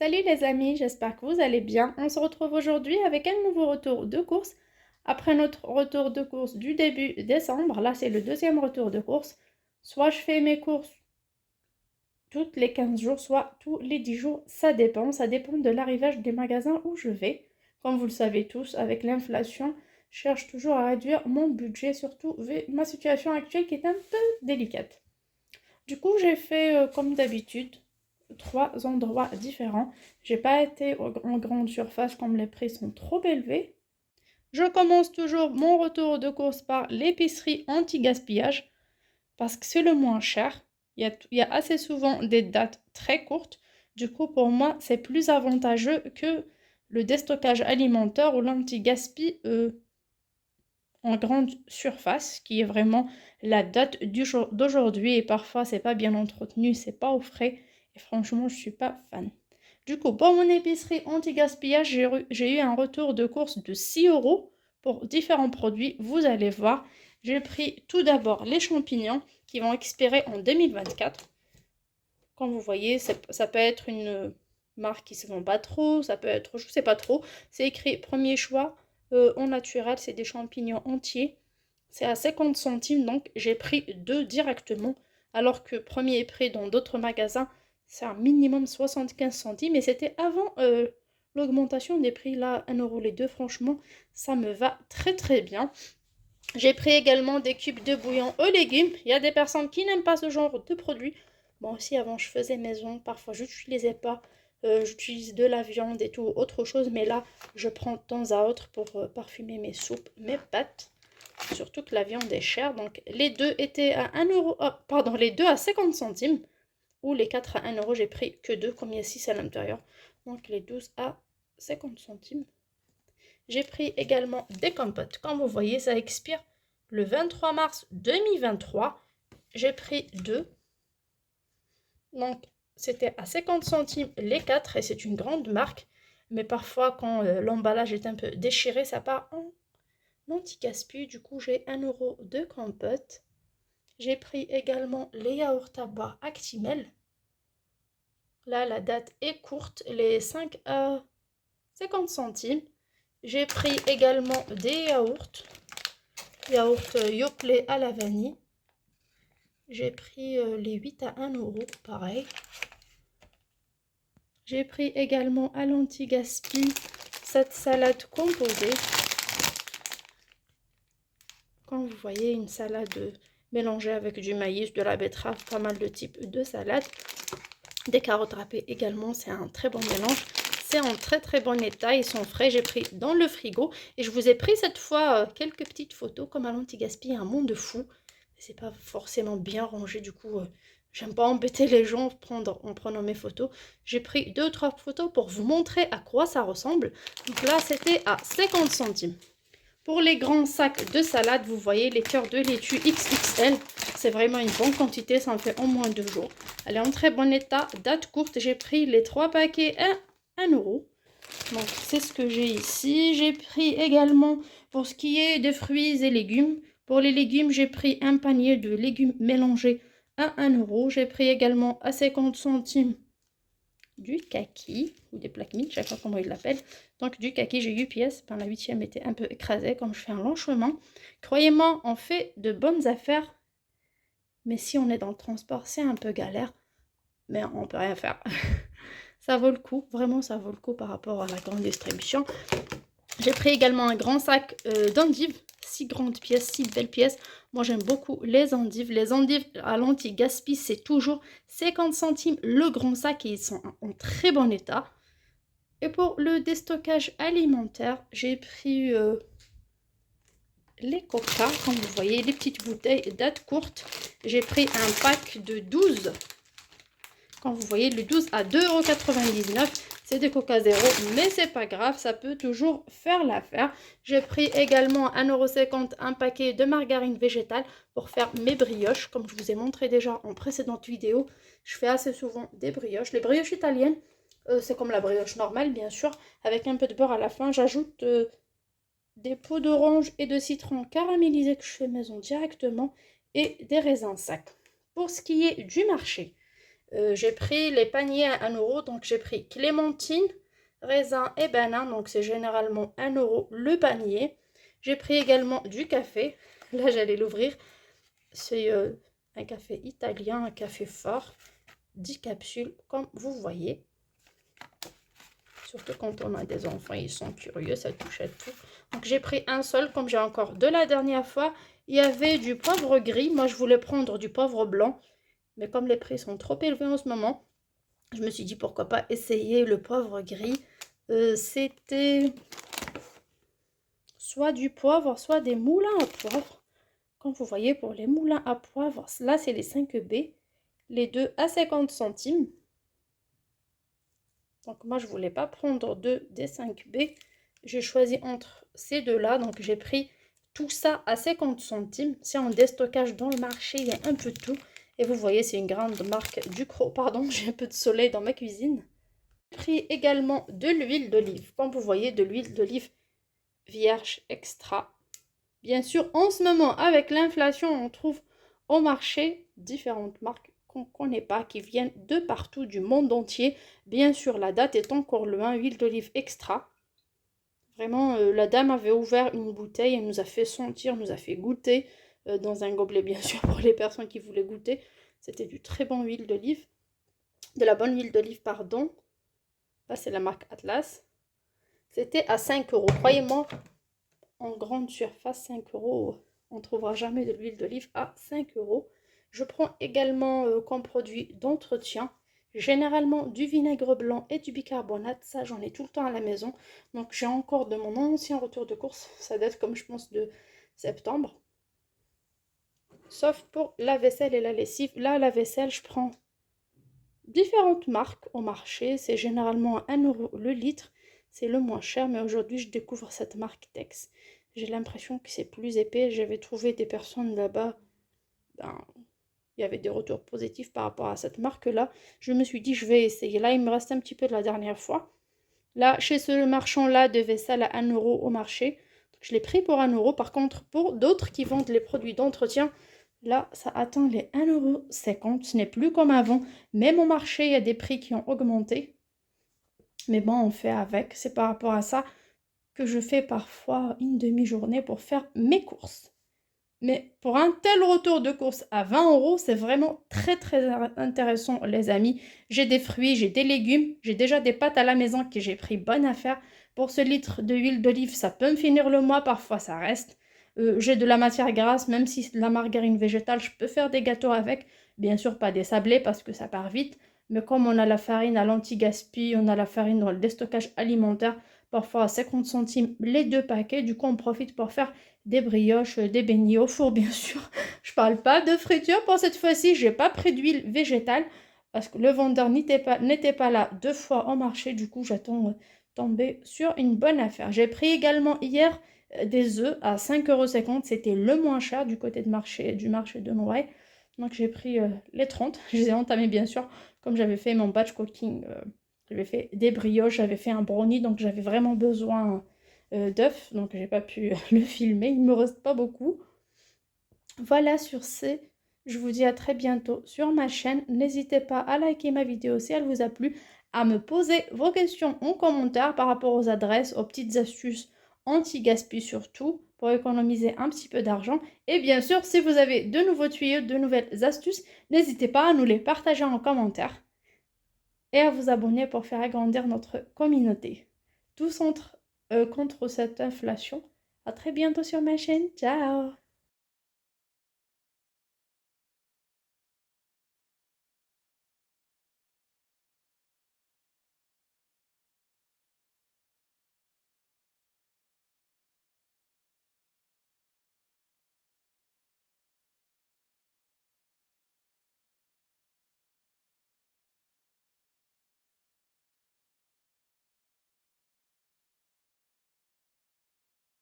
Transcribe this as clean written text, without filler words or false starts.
Salut les amis, j'espère que vous allez bien. On se retrouve aujourd'hui avec un nouveau retour de course. Après notre retour de course du début décembre, là c'est le deuxième retour de course. Soit je fais mes courses toutes les 15 jours, soit tous les 10 jours, ça dépend. Ça dépend de l'arrivage des magasins où je vais. Comme vous le savez tous, avec l'inflation, je cherche toujours à réduire mon budget, surtout vu ma situation actuelle qui est un peu délicate. Du coup, j'ai fait comme d'habitude trois endroits différents. J'ai pas été en grande surface comme les prix sont trop élevés. Je commence toujours mon retour de course par l'épicerie anti-gaspillage parce que c'est le moins cher. Il y a assez souvent des dates très courtes. Du coup, pour moi, c'est plus avantageux que le déstockage alimentaire ou l'anti-gaspi en grande surface, qui est vraiment la date d'aujourd'hui et parfois c'est pas bien entretenu, c'est pas au frais et franchement je suis pas fan. Du coup, pour mon épicerie anti-gaspillage, j'ai eu un retour de course de 6 euros pour différents produits. Vous allez voir, j'ai pris tout d'abord les champignons qui vont expirer en 2024. Comme vous voyez, ça peut être une marque qui se vend pas trop, ça peut être, je sais pas trop. C'est écrit premier choix en naturel, c'est des champignons entiers. C'est à 50 centimes, donc j'ai pris deux directement. Alors que premier prix dans d'autres magasins, c'est un minimum 75 centimes. Et c'était avant l'augmentation des prix. Là, 1 euro les deux, franchement, ça me va très très bien. J'ai pris également des cubes de bouillon aux légumes. Il y a des personnes qui n'aiment pas ce genre de produit. Moi aussi, avant, je faisais maison. Parfois, je n'utilisais pas. J'utilise de la viande et tout, autre chose. Mais là, je prends de temps à autre pour parfumer mes soupes, mes pâtes. Surtout que la viande est chère. Donc, les deux étaient à 1 euro. Oh, pardon, les deux à 50 centimes. Ou les 4 à 1 euro. J'ai pris que deux, comme il y a 6 à l'intérieur. Donc, les 12 à 50 centimes. J'ai pris également des compotes. Comme vous voyez, ça expire le 23 mars 2023. J'ai pris deux. Donc, c'était à 50 centimes les 4 et c'est une grande marque. Mais parfois, quand l'emballage est un peu déchiré, ça part en anti-gaspi. Du coup, j'ai 1 euro de compote. J'ai pris également les yaourts à boire Actimel. Là, la date est courte, les 5 à 50 centimes. J'ai pris également des yaourts Yoplait à la vanille. J'ai pris les 8 à 1 euro, pareil. J'ai pris également à l'anti-gaspi cette salade composée. Comme vous voyez, une salade mélangée avec du maïs, de la betterave, pas mal de types de salades. Des carottes râpées également, c'est un très bon mélange. C'est en très très bon état, ils sont frais, j'ai pris dans le frigo. Et je vous ai pris cette fois quelques petites photos, comme à l'anti-gaspi, un monde fou. C'est pas forcément bien rangé, du coup, j'aime pas embêter les gens en prenant mes photos. J'ai pris 2 ou 3 photos pour vous montrer à quoi ça ressemble. Donc là, c'était à 50 centimes. Pour les grands sacs de salade, vous voyez les cœurs de laitue XXL. C'est vraiment une bonne quantité, ça en fait au moins 2 jours. Elle est en très bon état, date courte. J'ai pris les 3 paquets à 1 euro. Donc c'est ce que j'ai ici. J'ai pris également pour ce qui est des fruits et légumes. Pour les légumes, j'ai pris un panier de légumes mélangés à 1 euro. J'ai pris également à 50 centimes du kaki ou des plaques mie, je sais pas comment ils l'appellent. Donc du kaki, j'ai 8 pièces. Ben, la 8e était un peu écrasée comme je fais un long chemin. Croyez-moi, on fait de bonnes affaires. Mais si on est dans le transport, c'est un peu galère. Mais on peut rien faire. Ça vaut le coup, vraiment ça vaut le coup par rapport à la grande distribution. J'ai pris également un grand sac d'endives, 6 grandes pièces, 6 belles pièces. Moi j'aime beaucoup les endives. Les endives à l'anti-gaspi, c'est toujours 50 centimes le grand sac et ils sont en très bon état. Et pour le déstockage alimentaire, j'ai pris les coca, comme vous voyez, les petites bouteilles date courte. J'ai pris un pack de 12. Quand vous voyez, le 12 à 2,99 €. C'est des coca zéro, mais c'est pas grave, ça peut toujours faire l'affaire. J'ai pris également à 1,50 € un paquet de margarine végétale pour faire mes brioches. Comme je vous ai montré déjà en précédente vidéo, je fais assez souvent des brioches. Les brioches italiennes, c'est comme la brioche normale, bien sûr, avec un peu de beurre à la fin. J'ajoute des peaux d'orange et de citron caramélisés que je fais maison directement et des raisins secs. Pour ce qui est du marché, J'ai pris les paniers à 1 €, donc j'ai pris clémentine, raisin et banane, donc c'est généralement 1 € le panier. J'ai pris également du café, là j'allais l'ouvrir, c'est un café italien, un café fort, 10 capsules comme vous voyez. Surtout quand on a des enfants, ils sont curieux, ça touche à tout. Donc j'ai pris un seul, comme j'ai encore de la dernière fois. Il y avait du poivre gris, moi je voulais prendre du poivre blanc. Mais comme les prix sont trop élevés en ce moment, je me suis dit pourquoi pas essayer le poivre gris. C'était soit du poivre, soit des moulins à poivre. Comme vous voyez, pour les moulins à poivre, là c'est les 5B. Les deux à 50 centimes. Donc moi je voulais pas prendre deux des 5B. J'ai choisi entre ces deux-là. Donc j'ai pris tout ça à 50 centimes. C'est en déstockage dans le marché, il y a un peu de tout. Et vous voyez, c'est une grande marque Ducros. Pardon, j'ai un peu de soleil dans ma cuisine. J'ai pris également de l'huile d'olive. Comme vous voyez, de l'huile d'olive vierge extra. Bien sûr, en ce moment, avec l'inflation, on trouve au marché différentes marques qu'on ne connaît pas, qui viennent de partout, du monde entier. Bien sûr, la date est encore loin. Huile d'olive extra. Vraiment, la dame avait ouvert une bouteille, elle nous a fait sentir, nous a fait goûter dans un gobelet, bien sûr, pour les personnes qui voulaient goûter. C'était du très bon huile d'olive, de la bonne huile d'olive, pardon. Là, c'est la marque Atlas. C'était à 5 €. Croyez-moi, en grande surface, 5 €, on ne trouvera jamais de l'huile d'olive à 5 €. Je prends également comme produit d'entretien, généralement du vinaigre blanc et du bicarbonate. Ça, j'en ai tout le temps à la maison. Donc, j'ai encore de mon ancien retour de course. Ça date, comme je pense, de septembre. Sauf pour la vaisselle et la lessive. Là, la vaisselle, je prends différentes marques au marché. C'est généralement à 1 € le litre. C'est le moins cher, mais aujourd'hui, je découvre cette marque Tex. J'ai l'impression que c'est plus épais. J'avais trouvé des personnes là-bas, ben, il y avait des retours positifs par rapport à cette marque-là. Je me suis dit, je vais essayer. Là, il me reste un petit peu de la dernière fois. Là, chez ce marchand-là de vaisselle à 1 € au marché. Donc, je l'ai pris pour 1 €. Par contre, pour d'autres qui vendent les produits d'entretien, là, ça atteint les 1,50 €. Ce n'est plus comme avant. Même au marché, il y a des prix qui ont augmenté. Mais bon, on fait avec. C'est par rapport à ça que je fais parfois une demi-journée pour faire mes courses. Mais pour un tel retour de course à 20 €, c'est vraiment très très intéressant les amis. J'ai des fruits, j'ai des légumes, j'ai déjà des pâtes à la maison que j'ai pris bonne affaire. Pour ce litre d'huile d'olive, ça peut me finir le mois, parfois ça reste. J'ai de la matière grasse, même si c'est de la margarine végétale, je peux faire des gâteaux avec. Bien sûr pas des sablés parce que ça part vite. Mais comme on a la farine à l'anti-gaspi, on a la farine dans le déstockage alimentaire, parfois à 50 centimes les 2 paquets. Du coup, on profite pour faire des brioches, des beignets au four, bien sûr. Je parle pas de friture pour cette fois-ci. J'ai pas pris d'huile végétale parce que le vendeur n'était pas là 2 fois au marché. Du coup, j'attends tomber sur une bonne affaire. J'ai pris également hier des œufs à 5,50 €. C'était le moins cher du côté du marché de Noailles. Donc, j'ai pris les 30. Je les ai entamés, bien sûr, comme j'avais fait mon batch cooking. J'avais fait des brioches, j'avais fait un brownie, donc j'avais vraiment besoin d'œufs, donc j'ai pas pu le filmer, il me reste pas beaucoup. Voilà, sur ce, je vous dis à très bientôt sur ma chaîne. N'hésitez pas à liker ma vidéo si elle vous a plu, à me poser vos questions en commentaire par rapport aux adresses, aux petites astuces anti-gaspi surtout, pour économiser un petit peu d'argent. Et bien sûr, si vous avez de nouveaux tuyaux, de nouvelles astuces, n'hésitez pas à nous les partager en commentaire et à vous abonner pour faire agrandir notre communauté. Tous contre cette inflation. À très bientôt sur ma chaîne. Ciao!